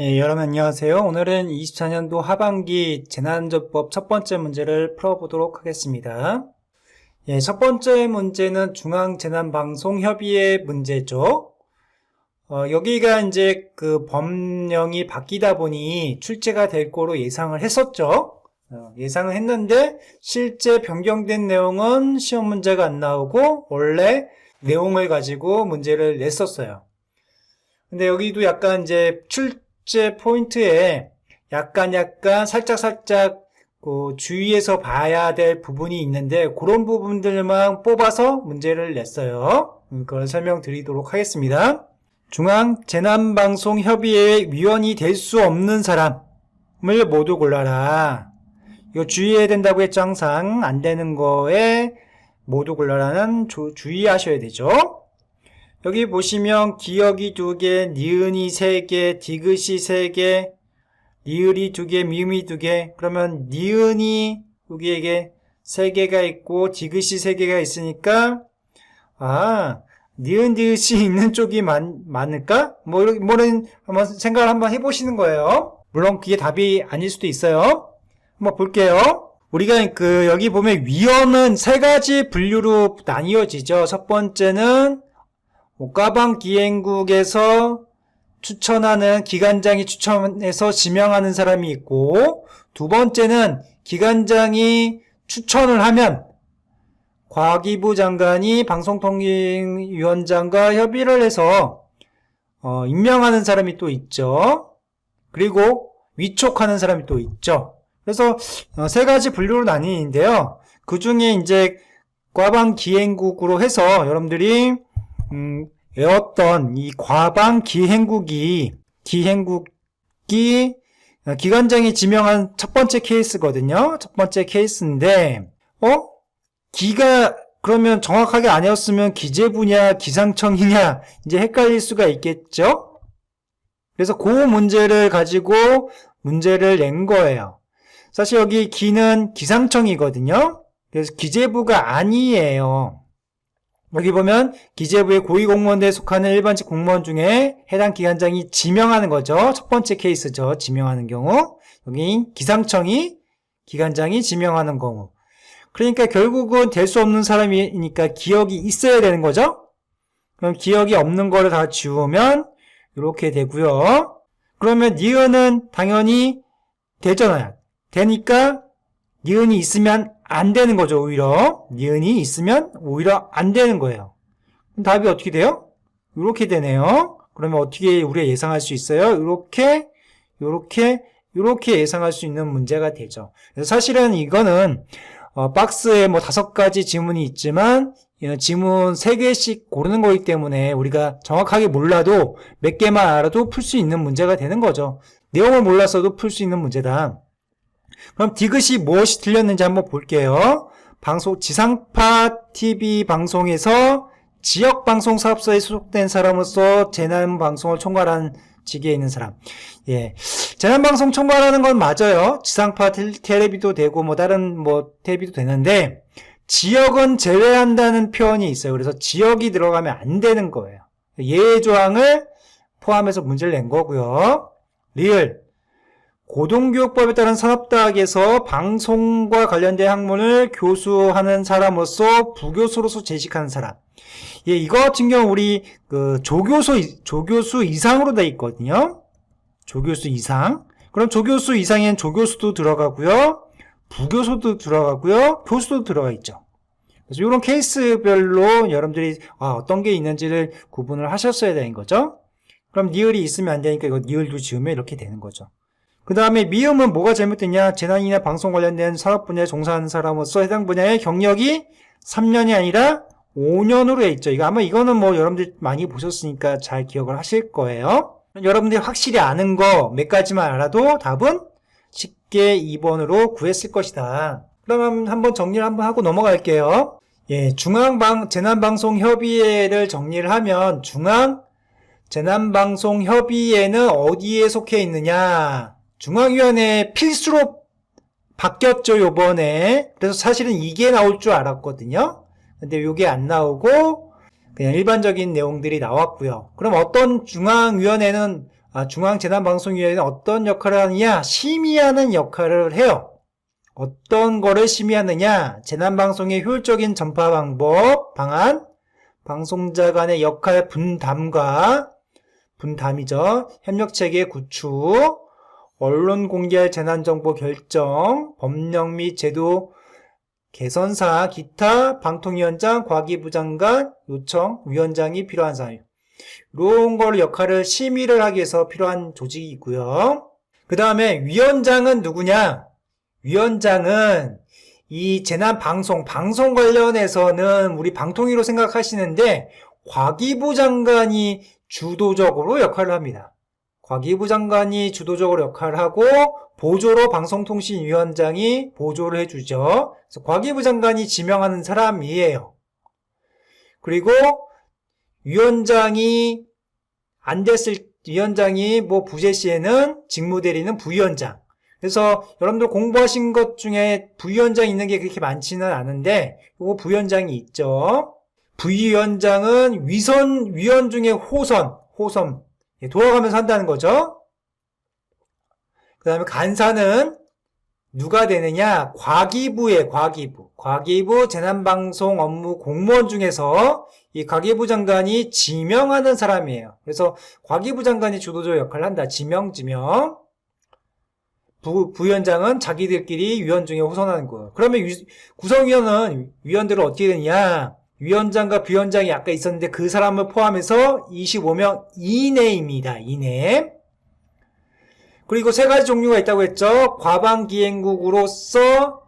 여러분 안녕하세요. 오늘은 24년도 하반기 재난안전법 첫 번째 문제를 풀어보도록 하겠습니다. 첫 번째 문제는 중앙재난방송협의회 문제죠. 여기가 이제 그 법령이 바뀌다 보니 출제가 될 거로 예상을 했었죠. 예상을 했는데 실제 변경된 내용은 시험 문제가 안 나오고 원래 내용을 가지고 문제를 냈었어요. 근데 여기도 약간 이제 출제 포인트에 약간 살짝 주의해서 봐야 될 부분이 있는데 그런 부분들만 뽑아서 문제를 냈어요. 그걸 설명드리도록 하겠습니다. 중앙재난방송협의회 위원이 될 수 없는 사람을 모두 골라라. 이거 주의해야 된다고 했죠. 항상 안 되는 거에 모두 골라라는 주의하셔야 되죠. 여기 보시면 기역이 2개, 니은이 3개, 디귿이 3개, 리을이 2개, 미음이 2개. 그러면 니은이 여기에게 3개가 있고 디귿이 3개가 있으니까 니은 디귿이 있는 쪽이 많을까? 뭐는 한번 생각을 한번 해보시는 거예요. 물론 그게 답이 아닐 수도 있어요. 한번 볼게요. 우리가 여기 보면 위원은 3가지 분류로 나뉘어지죠. 첫 번째는 과방 기행국에서 추천하는 기관장이 추천해서 지명하는 사람이 있고, 두 번째는 기관장이 추천을 하면 과기부 장관이 방송통신위원장과 협의를 해서 임명하는 사람이 또 있죠. 그리고 위촉하는 사람이 또 있죠. 그래서 3가지 분류로 나뉘는데요. 그 중에 이제 과방 기행국으로 해서 여러분들이 외웠던 이 과방 기행국이 기관장이 지명한 첫 번째 케이스거든요. 첫 번째 케이스인데, 기가 그러면 정확하게 아니었으면 기재부냐 기상청이냐 이제 헷갈릴 수가 있겠죠. 그래서 그 문제를 가지고 문제를 낸 거예요. 사실 여기 기는 기상청이거든요. 그래서 기재부가 아니에요. 여기 보면 기재부의 고위공무원대에 속하는 일반직 공무원 중에 해당 기관장이 지명하는 거죠. 첫 번째 케이스죠. 지명하는 경우. 여기 기상청이 기관장이 지명하는 경우. 그러니까 결국은 될 수 없는 사람이니까 기억이 있어야 되는 거죠. 그럼 기억이 없는 거를 다 지우면 이렇게 되고요. 그러면 니은은 당연히 되잖아요. 되니까 니은이 있으면 안 되는 거죠. 오히려 니은이 있으면 오히려 안 되는 거예요. 그럼 답이 어떻게 돼요? 이렇게 되네요. 그러면 어떻게 우리가 예상할 수 있어요? 이렇게 예상할 수 있는 문제가 되죠. 그래서 사실은 이거는 박스에 5가지 지문이 있지만 지문 3개씩 고르는 거기 때문에 우리가 정확하게 몰라도 몇 개만 알아도 풀 수 있는 문제가 되는 거죠. 내용을 몰랐어도 풀 수 있는 문제다. 그럼 디귿이 무엇이 틀렸는지 한번 볼게요. 지상파 TV 방송에서 지역방송사업소에 소속된 사람으로서 재난방송을 총괄하는 직위에 있는 사람. 재난방송 총괄하는 건 맞아요. 지상파 텔레비도 되고 다른 텔레비도 되는데 지역은 제외한다는 표현이 있어요. 그래서 지역이 들어가면 안 되는 거예요. 예외 조항을 포함해서 문제를 낸 거고요. 리을 고등교육법에 따른 산업대학에서 방송과 관련된 학문을 교수하는 사람으로서 부교수로서 재직하는 사람. 이거 같은 경우 우리 조교수 이상으로 돼 있거든요. 조교수 이상. 그럼 조교수 이상엔 조교수도 들어가고요. 부교수도 들어가고요. 교수도 들어가 있죠. 그래서 이런 케이스별로 여러분들이 어떤 게 있는지를 구분을 하셨어야 되는 거죠. 그럼 니을이 있으면 안 되니까 이거 니을도 지우면 이렇게 되는 거죠. 그 다음에 미음은 뭐가 잘못됐냐? 재난이나 방송 관련된 산업 분야에 종사하는 사람으로서 해당 분야의 경력이 3년이 아니라 5년으로 돼 있죠. 이거는 여러분들 많이 보셨으니까 잘 기억을 하실 거예요. 여러분들이 확실히 아는 거 몇 가지만 알아도 답은 쉽게 2번으로 구했을 것이다. 그러면 한번 정리를 한번 하고 넘어갈게요. 중앙재난방송협의회를 정리를 하면 중앙재난방송협의회는 어디에 속해 있느냐? 중앙위원회 필수로 바뀌었죠, 요번에. 그래서 사실은 이게 나올 줄 알았거든요. 근데 요게 안 나오고 그냥 일반적인 내용들이 나왔고요. 그럼 어떤 중앙위원회는 중앙재난방송위원회는 어떤 역할을 하느냐? 심의하는 역할을 해요. 어떤 거를 심의하느냐? 재난방송의 효율적인 전파 방법, 방안, 방송자 간의 역할 분담이죠. 협력체계 구축, 언론 공개할 재난정보 결정, 법령 및 제도 개선사, 기타, 방통위원장, 과기부 장관, 요청, 위원장이 필요한 사유. 이런 걸 역할을 심의를 하기 위해서 필요한 조직이 있고요. 그 다음에 위원장은 누구냐? 위원장은 이 재난방송, 방송 관련해서는 우리 방통위로 생각하시는데 과기부 장관이 주도적으로 역할을 합니다. 과기부 장관이 주도적으로 역할을 하고 보조로 방송통신위원장이 보조를 해주죠. 그래서 과기부 장관이 지명하는 사람이에요. 그리고 위원장이 부재 시에는 직무대리는 부위원장. 그래서 여러분들 공부하신 것 중에 부위원장 있는 게 그렇게 많지는 않은데 요거 부위원장이 있죠. 부위원장은 위원 중에 호선 돌아가면서 한다는 거죠. 그 다음에 간사는 누가 되느냐? 과기부 재난방송 업무 공무원 중에서 이 과기부 장관이 지명하는 사람이에요. 그래서 과기부 장관이 주도적 역할을 한다. 지명. 부위원장은 자기들끼리 위원 중에 호선하는 거예요. 그러면 위원들은 어떻게 되냐? 위원장과 부위원장이 아까 있었는데 그 사람을 포함해서 25명 이내입니다. 이내. 그리고 세 가지 종류가 있다고 했죠. 과방기행국으로서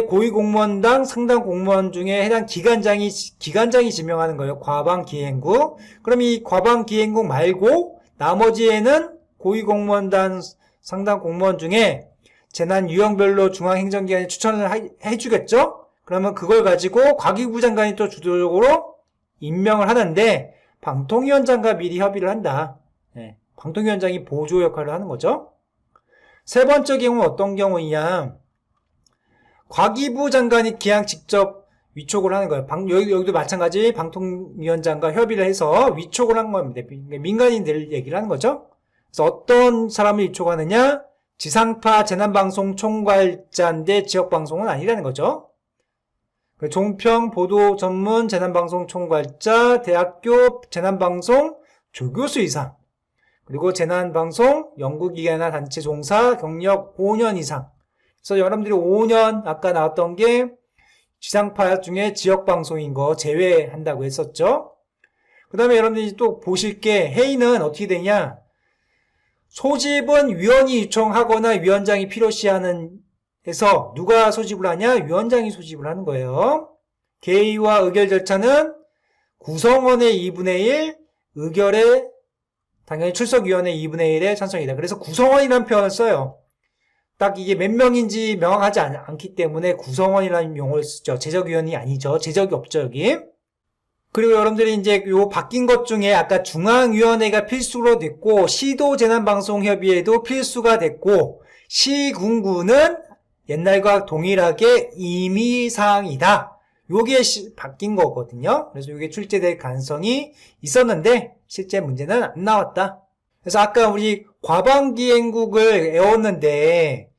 고위공무원당 상당 공무원 중에 해당 기관장이 지명하는 거예요. 과방기행국. 그럼 이 과방기행국 말고 나머지에는 고위공무원단 상당 공무원 중에 재난 유형별로 중앙행정기관이 추천을 해주겠죠? 그러면 그걸 가지고 과기부 장관이 또 주도적으로 임명을 하는데 방통위원장과 미리 협의를 한다. 네, 방통위원장이 보조 역할을 하는 거죠. 세 번째 경우는 어떤 경우이냐? 과기부 장관이 그냥 직접 위촉을 하는 거예요. 여기도 마찬가지 방통위원장과 협의를 해서 위촉을 한 겁니다. 민간인들 얘기를 하는 거죠. 그래서 어떤 사람을 위촉하느냐? 지상파 재난방송 총괄자인데 지역방송은 아니라는 거죠. 종평 보도 전문 재난방송 총괄자, 대학교 재난방송 조교수 이상, 그리고 재난방송 연구기관이나 단체 종사 경력 5년 이상. 그래서 여러분들이 5년 아까 나왔던 게 지상파 중에 지역방송인 거 제외한다고 했었죠. 그 다음에 여러분들이 또 보실 게 회의는 어떻게 되냐? 소집은 위원이 요청하거나 위원장이 필요시하는 해서 누가 소집을 하냐? 위원장이 소집을 하는 거예요. 개의와 의결 절차는 구성원의 2분의 1, 의결에 당연히 출석위원회 2분의 1의 찬성이다. 그래서 구성원이라는 표현을 써요. 딱 이게 몇 명인지 명확하지 않기 때문에 구성원이라는 용어를 쓰죠. 제적위원이 아니죠. 제적이 없죠, 여기. 그리고 여러분들이 이제 요 바뀐 것 중에 아까 중앙위원회가 필수로 됐고, 시도재난방송협의회도 필수가 됐고, 시군구는 옛날과 동일하게 임의사항이다. 요게 바뀐 거거든요. 그래서 요게 출제될 가능성이 있었는데, 실제 문제는 안 나왔다. 그래서 아까 우리 과방기행국을 외웠는데,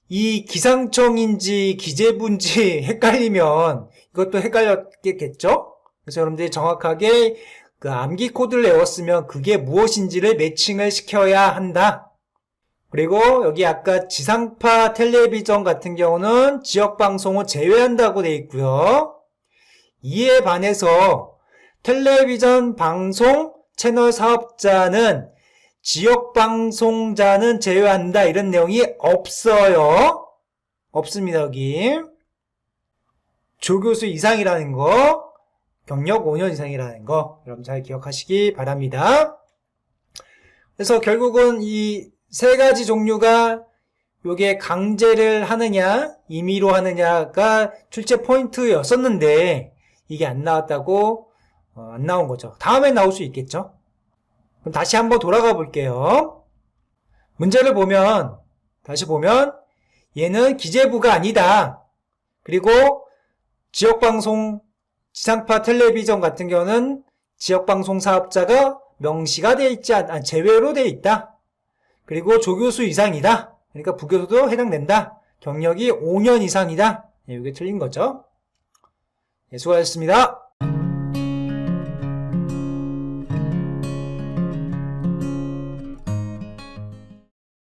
이 기상청인지 기재부인지 헷갈리면 이것도 헷갈렸겠죠? 그래서 여러분들이 정확하게 그 암기 코드를 외웠으면 그게 무엇인지를 매칭을 시켜야 한다. 그리고 여기 아까 지상파 텔레비전 같은 경우는 지역방송을 제외한다고 되어 있고요. 이에 반해서 텔레비전 방송 채널 사업자는 지역방송자는 제외한다. 이런 내용이 없어요. 없습니다. 여기 조교수 이상이라는 거, 경력 5년 이상이라는 거 여러분 잘 기억하시기 바랍니다. 그래서 결국은 이 세 가지 종류가 요게 강제를 하느냐 임의로 하느냐가 출제 포인트였었는데 이게 안 나왔다고 안 나온 거죠. 다음에 나올 수 있겠죠. 그럼 다시 한번 돌아가 볼게요. 문제를 보면 다시 보면 얘는 기재부가 아니다. 그리고 지역방송 지상파 텔레비전 같은 경우는 지역방송 사업자가 명시가 돼 있지 제외로 돼 있다. 그리고 조교수 이상이다. 그러니까 부교수도 해당된다. 경력이 5년 이상이다. 예, 이게 틀린 거죠. 예, 수고하셨습니다.